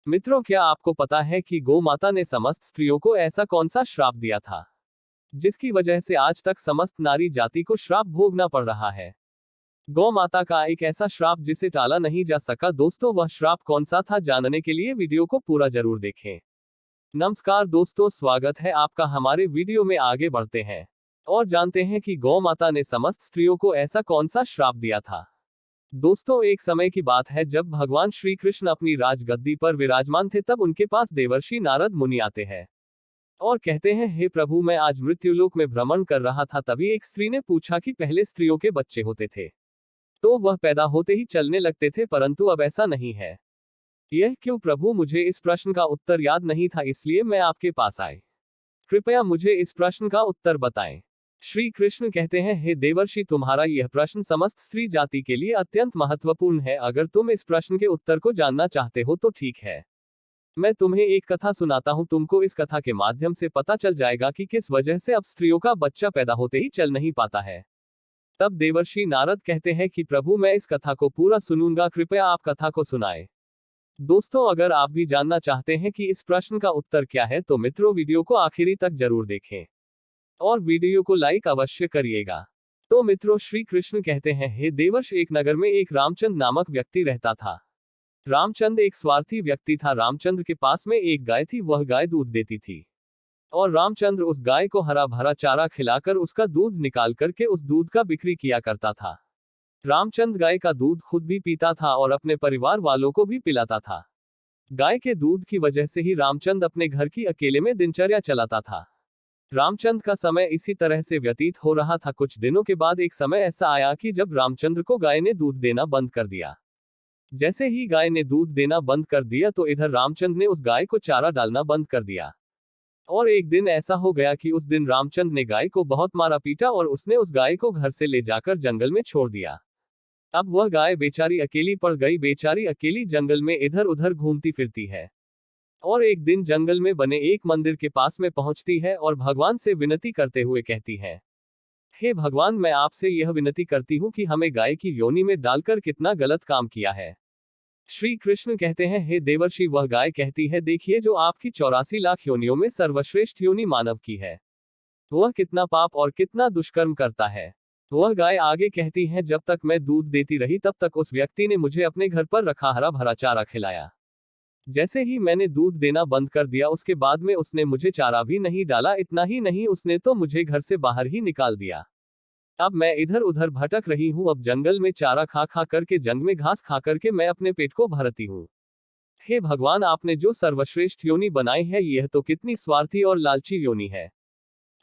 मित्रों, क्या आपको पता है कि गौ माता ने समस्त स्त्रियों को ऐसा कौन सा श्राप दिया था जिसकी वजह से आज तक समस्त नारी जाति को श्राप भोगना पड़ रहा है। गौ माता का एक ऐसा श्राप जिसे टाला नहीं जा सका। दोस्तों, वह श्राप कौन सा था, जानने के लिए वीडियो को पूरा जरूर देखें। नमस्कार दोस्तों, स्वागत है आपका हमारे वीडियो में। आगे बढ़ते हैं और जानते हैं कि गौ माता ने समस्त स्त्रियों को ऐसा कौन सा श्राप दिया था। दोस्तों, एक समय की बात है जब भगवान श्री कृष्ण अपनी राजगद्दी पर विराजमान थे। तब उनके पास देवर्षि नारद मुनि आते हैं और कहते हैं, हे प्रभु, मैं आज मृत्युलोक में भ्रमण कर रहा था। तभी एक स्त्री ने पूछा कि पहले स्त्रियों के बच्चे होते थे तो वह पैदा होते ही चलने लगते थे, परंतु अब ऐसा नहीं है। यह क्यों प्रभु? मुझे इस प्रश्न का उत्तर याद नहीं था, इसलिए मैं आपके पास आए। कृपया मुझे इस प्रश्न का उत्तर बताएं। श्री कृष्ण कहते हैं, हे देवर्षि, तुम्हारा यह प्रश्न समस्त स्त्री जाति के लिए अत्यंत महत्वपूर्ण है। अगर तुम इस प्रश्न के उत्तर को जानना चाहते हो तो ठीक है, मैं तुम्हें एक कथा सुनाता हूं। तुमको इस कथा के माध्यम से पता चल जाएगा कि किस वजह से अब स्त्रियों का बच्चा पैदा होते ही चल नहीं पाता है। तब देवर्षि नारद कहते हैं कि प्रभु, मैं इस कथा को पूरा सुनूंगा, कृपया आप कथा को सुनाएं। दोस्तों, अगर आप भी जानना चाहते हैं कि इस प्रश्न का उत्तर क्या है तो मित्रों, वीडियो को आखिरी तक जरूर देखें और वीडियो को लाइक अवश्य करिएगा। तो मित्रों, श्री कृष्ण कहते हैं, हे देवर्ष, एक नगर में एक रामचंद्र नामक व्यक्ति रहता था। रामचंद्र एक स्वार्थी व्यक्ति था। रामचंद्र के पास में एक गाय थी। वह गाय दूध देती थी और रामचंद्र उस गाय को हरा भरा चारा खिलाकर उसका दूध निकाल करके उस दूध का बिक्री किया करता था। रामचंद्र गाय का दूध खुद भी पीता था और अपने परिवार वालों को भी पिलाता था। गाय के दूध की वजह से ही रामचंद्र अपने घर की अकेले में दिनचर्या चलाता था। रामचंद्र का समय इसी तरह से व्यतीत हो रहा था। कुछ दिनों के बाद एक समय ऐसा आया कि जब रामचंद्र को गाय ने दूध देना बंद कर दिया। जैसे ही गाय ने दूध देना बंद कर दिया तो इधर रामचंद्र ने उस गाय को चारा डालना बंद कर दिया। और एक दिन ऐसा हो गया कि उस दिन रामचंद्र ने गाय को बहुत मारा पीटा और उसने उस गाय को घर से ले जाकर जंगल में छोड़ दिया। अब वह गाय बेचारी अकेली पड़ गई। बेचारी अकेली जंगल में इधर उधर घूमती फिरती है और एक दिन जंगल में बने एक मंदिर के पास में पहुंचती है और भगवान से विनती करते हुए कहती है, हे भगवान, मैं आपसे यह विनती करती हूं कि हमें गाय की योनि में डालकर कितना गलत काम किया है। श्री कृष्ण कहते हैं, हे देवर्षि, वह गाय कहती है, देखिए, जो आपकी 84 लाख योनियों में सर्वश्रेष्ठ योनि मानव की है, वह कितना पाप और कितना दुष्कर्म करता है। वह गाय आगे कहती है, जब तक मैं दूध देती रही तब तक उस व्यक्ति ने मुझे अपने घर पर रखा हरा भरा चारा खिलाया। जैसे ही मैंने दूध देना बंद कर दिया उसके बाद में उसने मुझे चारा भी नहीं डाला। इतना ही नहीं, उसने तो मुझे घर से बाहर ही निकाल दिया। अब मैं इधर उधर भटक रही हूं। अब जंगल में चारा खा खा करके, जंग में घास खा करके मैं अपने पेट को भरती हूं। हे भगवान, आपने जो सर्वश्रेष्ठ योनि बनाई है, यह तो कितनी स्वार्थी और लालची योनि है।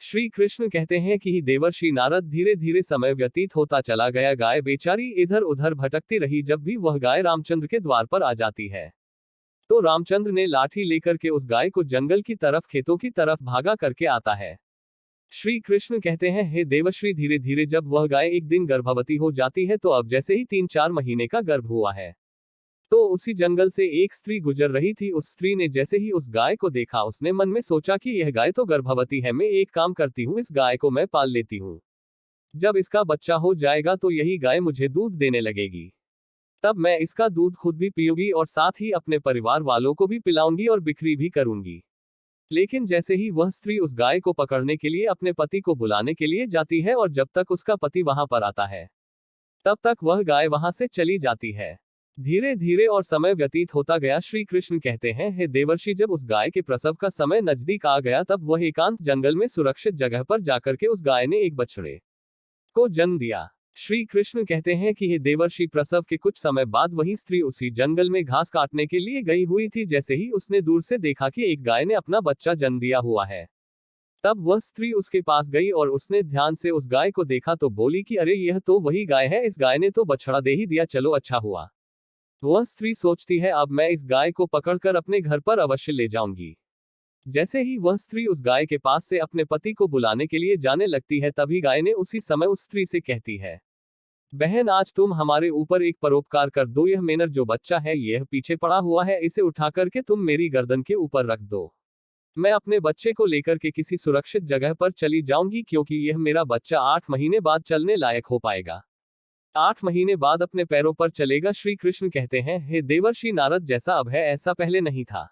श्री कृष्ण कहते हैं कि देवर्षि नारद, धीरे धीरे समय व्यतीत होता चला गया। गाय बेचारी इधर उधर भटकती रही। जब भी वह गाय रामचंद्र के द्वार पर आ जाती है तो रामचंद्र ने लाठी लेकर के उस गाय को जंगल की तरफ, खेतों की तरफ भागा करके आता है। श्री कृष्ण कहते हैं, हे देवश्री, धीरे धीरे जब वह गाय एक दिन गर्भवती हो जाती है तो अब जैसे ही 3-4 महीने का गर्भ हुआ है तो उसी जंगल से एक स्त्री गुजर रही थी। उस स्त्री ने जैसे ही उस गाय को देखा, उसने मन में सोचा कि यह गाय तो गर्भवती है, मैं एक काम करती हूँ, इस गाय को मैं पाल लेती हूँ। जब इसका बच्चा हो जाएगा तो यही गाय मुझे दूध देने लगेगी। तब मैं इसका दूध खुद भी पीऊंगी और साथ ही अपने परिवार वालों को भी पिलाऊंगी और बिक्री भी करूंगी। लेकिन जैसे ही वह स्त्री उस गाय को पकड़ने के लिए अपने पति को बुलाने के लिए जाती है और जब तक उसका पति वहां पर आता है तब तक वह गाय वहां से चली जाती है। धीरे धीरे और समय व्यतीत होता गया। श्री कृष्ण कहते हैं, हे देवर्षि, जब उस गाय के प्रसव का समय नजदीक आ गया तब वह एकांत जंगल में सुरक्षित जगह पर जाकर के उस गाय ने एक बछड़े को जन्म दिया। श्री कृष्ण कहते हैं कि हे देवर्षि, प्रसव के कुछ समय बाद वही स्त्री उसी जंगल में घास काटने के लिए गई हुई थी। जैसे ही उसने दूर से देखा कि एक गाय ने अपना बच्चा जन्म दिया हुआ है, तब वह स्त्री उसके पास गई और उसने ध्यान से उस गाय को देखा तो बोली कि अरे, यह तो वही गाय है, इस गाय ने तो बछड़ा दे ही दिया, चलो अच्छा हुआ। वह स्त्री सोचती है, अब मैं इस गाय को पकड़कर अपने घर पर अवश्य ले जाऊंगी। जैसे ही वह स्त्री उस गाय के पास से अपने पति को बुलाने के लिए जाने लगती है, तभी गाय ने उसी समय उस स्त्री से कहती है, बहन, आज तुम हमारे ऊपर एक परोपकार कर दो। यह मेनर जो बच्चा है, यह पीछे पड़ा हुआ है, इसे उठा करके तुम मेरी गर्दन के ऊपर रख दो। मैं अपने बच्चे को लेकर के किसी सुरक्षित जगह पर चली जाऊंगी, क्योंकि यह मेरा बच्चा 8 महीने बाद चलने लायक हो पाएगा। 8 महीने बाद अपने पैरों पर चलेगा। श्री कृष्ण कहते हैं, हे देवर्षि नारद, जैसा अब है ऐसा पहले नहीं था।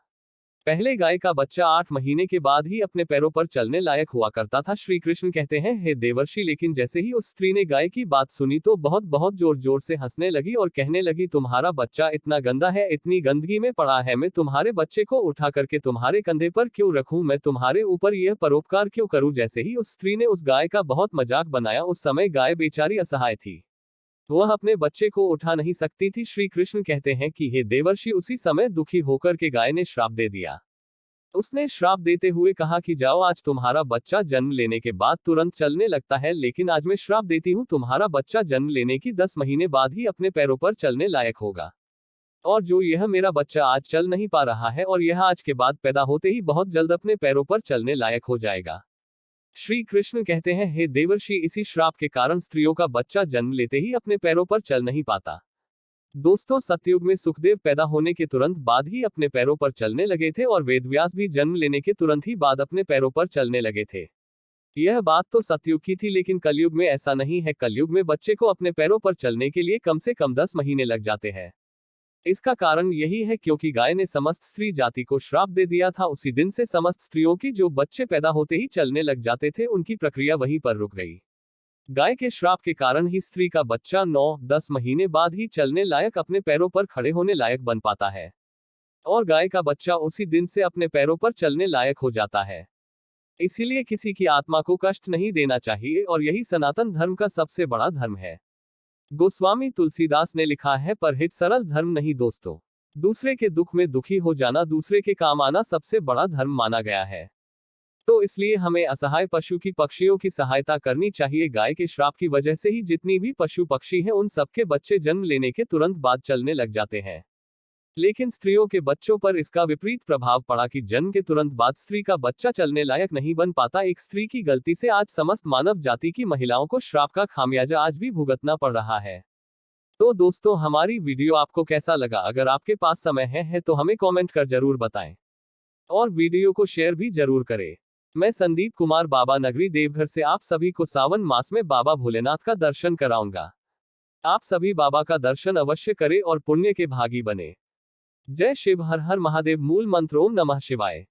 पहले गाय का बच्चा 8 महीने के बाद ही अपने पैरों पर चलने लायक हुआ करता था। श्री कृष्ण कहते हैं, हे देवर्षि, लेकिन जैसे ही उस स्त्री ने गाय की बात सुनी तो बहुत बहुत जोर जोर से हंसने लगी और कहने लगी, तुम्हारा बच्चा इतना गंदा है, इतनी गंदगी में पड़ा है, मैं तुम्हारे बच्चे को उठा करके तुम्हारे कंधे पर क्यों रखूं, मैं तुम्हारे ऊपर यह परोपकार क्यों करूं। जैसे ही उस स्त्री ने उस गाय का बहुत मजाक बनाया, उस समय गाय बेचारी असहाय थी, वह अपने बच्चे को उठा नहीं सकती थी। श्री कृष्ण कहते हैं कि हे देवर्षि, उसी समय दुखी होकर के गाय ने श्राप दे दिया। उसने श्राप देते हुए कहा कि जाओ, आज तुम्हारा बच्चा जन्म लेने के बाद तुरंत चलने लगता है, लेकिन आज मैं श्राप देती हूँ, तुम्हारा बच्चा जन्म लेने की 10 महीने बाद ही अपने पैरों पर चलने लायक होगा। और जो यह मेरा बच्चा आज चल नहीं पा रहा है और यह आज के बाद पैदा होते ही बहुत जल्द अपने पैरों पर चलने लायक हो जाएगा। श्री कृष्ण कहते हैं, हे देवर्षि, इसी श्राप के कारण स्त्रियों का बच्चा जन्म लेते ही अपने पैरों पर चल नहीं पाता। दोस्तों, सतयुग में सुखदेव पैदा होने के तुरंत बाद ही अपने पैरों पर चलने लगे थे और वेदव्यास भी जन्म लेने के तुरंत ही बाद अपने पैरों पर चलने लगे थे। यह बात तो सतयुग की थी, लेकिन कलयुग में ऐसा नहीं है। कलयुग में बच्चे को अपने पैरों पर चलने के लिए कम से कम 10 महीने लग जाते हैं। इसका कारण यही है क्योंकि गाय ने समस्त स्त्री जाति को श्राप दे दिया था। उसी दिन से समस्त स्त्रियों की जो बच्चे पैदा होते ही चलने लग जाते थे, उनकी प्रक्रिया वहीं पर रुक गई। गाय के श्राप के कारण ही स्त्री का बच्चा 9-10 महीने बाद ही चलने लायक, अपने पैरों पर खड़े होने लायक बन पाता है और गाय का बच्चा उसी दिन से अपने पैरों पर चलने लायक हो जाता है। इसीलिए किसी की आत्मा को कष्ट नहीं देना चाहिए और यही सनातन धर्म का सबसे बड़ा धर्म है। गोस्वामी तुलसीदास ने लिखा है, परहित सरल धर्म नहीं दोस्तों, दूसरे के दुख में दुखी हो जाना, दूसरे के काम आना सबसे बड़ा धर्म माना गया है। तो इसलिए हमें असहाय पशु की पक्षियों की सहायता करनी चाहिए। गाय के श्राप की वजह से ही जितनी भी पशु पक्षी हैं, उन सबके बच्चे जन्म लेने के तुरंत बाद चलने लग जाते हैं। लेकिन स्त्रियों के बच्चों पर इसका विपरीत प्रभाव पड़ा कि जन्म के तुरंत बाद स्त्री का बच्चा चलने लायक नहीं बन पाता। एक स्त्री की गलती से आज समस्त मानव जाति की महिलाओं को श्राप का खामियाजा आज भी भुगतना पड़ रहा है। तो दोस्तों, हमारी वीडियो आपको कैसा लगा? अगर आपके पास समय है तो हमें कमेंट कर जरूर बताएं और वीडियो को शेयर भी जरूर करें। मैं संदीप कुमार, बाबा नगरी देवघर से आप सभी को सावन मास में बाबा भोलेनाथ का दर्शन कराऊंगा। आप सभी बाबा का दर्शन अवश्य करें और पुण्य के भागी बने। जय शिव, हर हर महादेव। मूल मंत्र ओम नमः शिवाय।